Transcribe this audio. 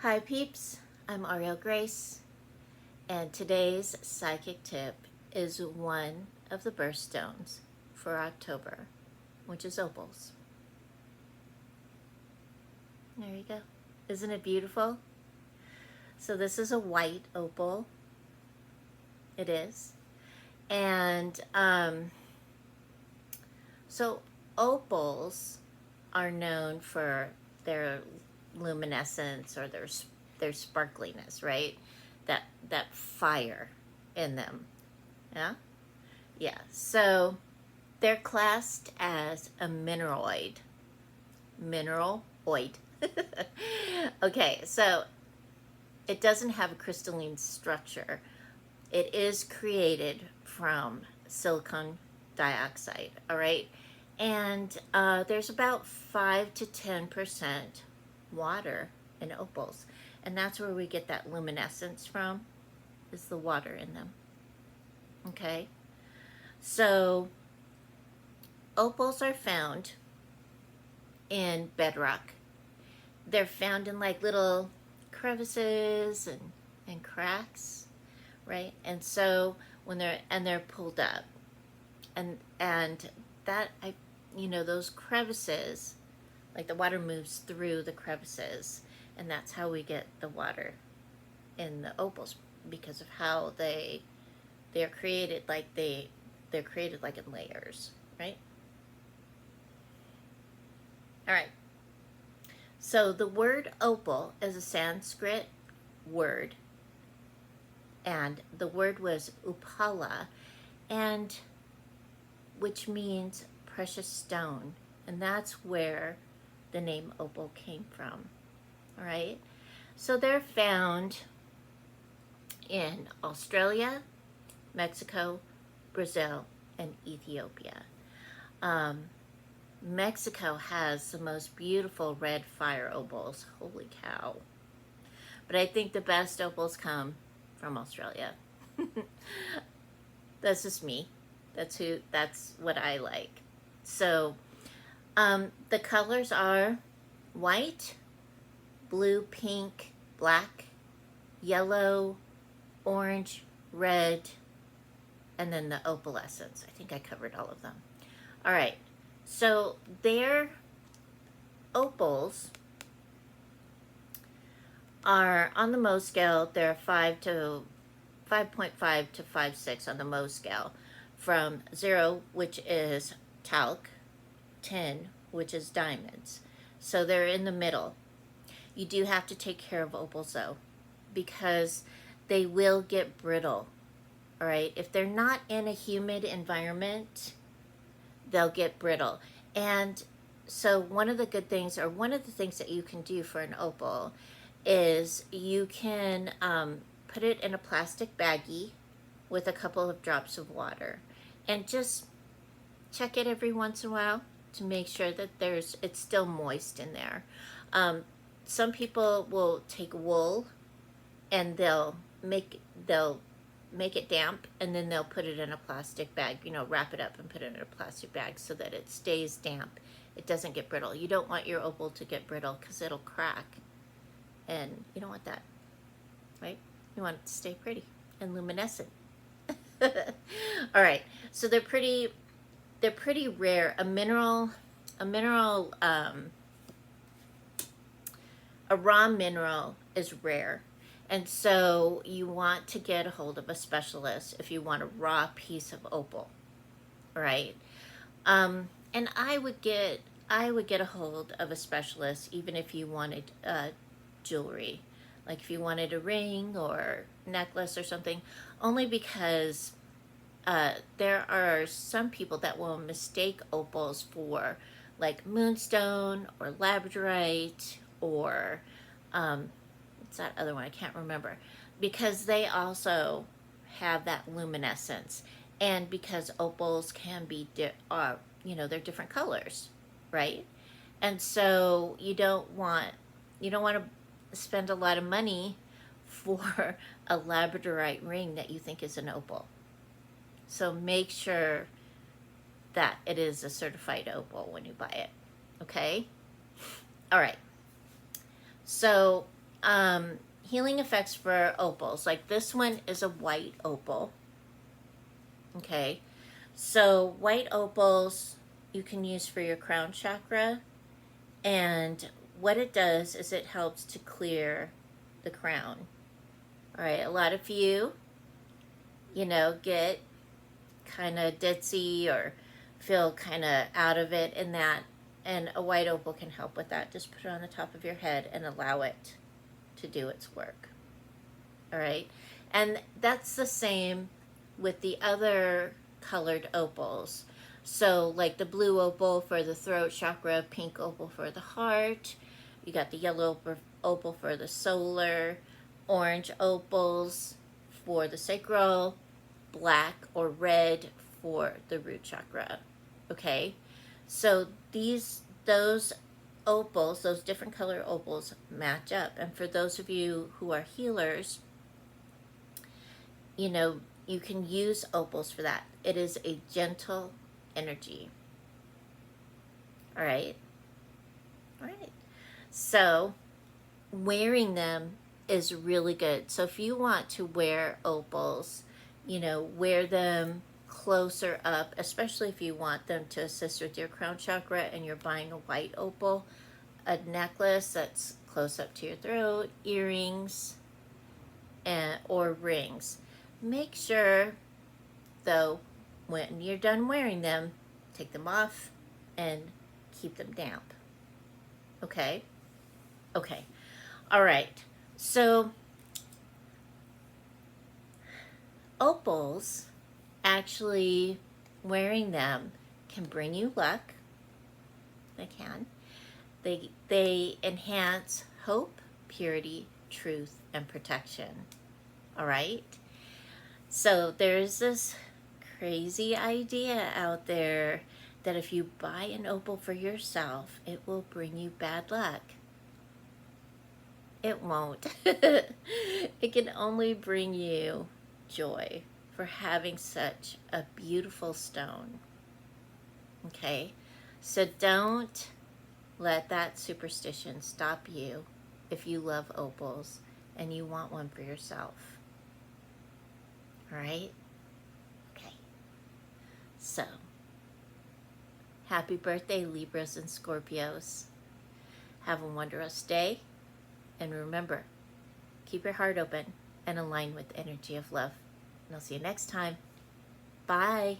Hi peeps, I'm Auriel Grace, and today's psychic tip is one of the birthstones for October, which is opals. There you go. Isn't it beautiful? So this is a white opal. It is. And so opals are known for their luminescence or their sparkliness, right? That fire in them. Yeah? Yeah. So they're classed as a mineraloid. Mineraloid. Okay, so it doesn't have a crystalline structure. It is created from silicon dioxide, all right? And there's about 5 to 10% water in opals. And that's where we get that luminescence from, is the water in them. Okay? So opals are found in bedrock. They're found in like little crevices and cracks, right? And so when they're pulled up, and that those crevices, like the water moves through the crevices, and that's how we get the water in the opals, because of how they're created. They're created like in layers, right? All right. So the word opal is a Sanskrit word, and the word was upala, and which means precious stone, and that's where the name opal came from. All right. So they're found in Australia, Mexico, Brazil, and Ethiopia. Um, Mexico has the most beautiful red fire opals. Holy cow. But I think the best opals come from Australia. That's just me. That's what I like. So the colors are white, blue, pink, black, yellow, orange, red, and then the opalescence. I think I covered all of them. All right. So their opals are on the Mohs scale. They're 5.5 to 5.6 on the Mohs scale, from 0, which is talc, 10, which is diamonds. So they're in the middle. You do have to take care of opals though, because they will get brittle. All right. If they're not in a humid environment, they'll get brittle. And so one of the things that you can do for an opal is you can put it in a plastic baggie with a couple of drops of water, and just check it every once in a while to make sure that it's still moist in there. Some people will take wool and they'll make it damp, and then they'll put it in a plastic bag, wrap it up and put it in a plastic bag so that it stays damp. It doesn't get brittle. You don't want your opal to get brittle because it'll crack, and you don't want that, right? You want it to stay pretty and luminescent. All right, so they're pretty rare. A raw mineral is rare. And so you want to get a hold of a specialist if you want a raw piece of opal, right? And I would get a hold of a specialist even if you wanted jewelry, like if you wanted a ring or necklace or something, only because there are some people that will mistake opals for like moonstone or labradorite or what's that other one? I can't remember, because they also have that luminescence, and because opals can be they're different colors, right? And so you don't want to spend a lot of money for a labradorite ring that you think is an opal. So make sure that it is a certified opal when you buy it. Okay? All right. So healing effects for opals. Like this one is a white opal. Okay. So white opals you can use for your crown chakra. And what it does is it helps to clear the crown. All right. A lot of you, get kind of ditzy or feel kind of out of it in that. And a white opal can help with that. Just put it on the top of your head and allow it to do its work. All right. And that's the same with the other colored opals. So like the blue opal for the throat chakra, pink opal for the heart. You got the yellow opal for the solar, orange opals for the sacral, black or red for the root chakra. Okay? So those opals, those different color opals match up. And for those of you who are healers, you can use opals for that. It is a gentle energy. All right. All right. So wearing them is really good. So if you want to wear opals, wear them closer up, especially if you want them to assist with your crown chakra and you're buying a white opal, a necklace that's close up to your throat, earrings, or rings. Make sure, though, when you're done wearing them, take them off and keep them damp. Okay? Okay. All right. So, opals, actually, wearing them can bring you luck. They can. They enhance hope, purity, truth, and protection. All right? So there's this crazy idea out there that if you buy an opal for yourself, it will bring you bad luck. It won't. It can only bring you joy for having such a beautiful stone. Okay? So don't let that superstition stop you if you love opals and you want one for yourself. All right? Okay. So, happy birthday, Libras and Scorpios. Have a wondrous day. And remember, keep your heart open and align with the energy of love. And I'll see you next time. Bye.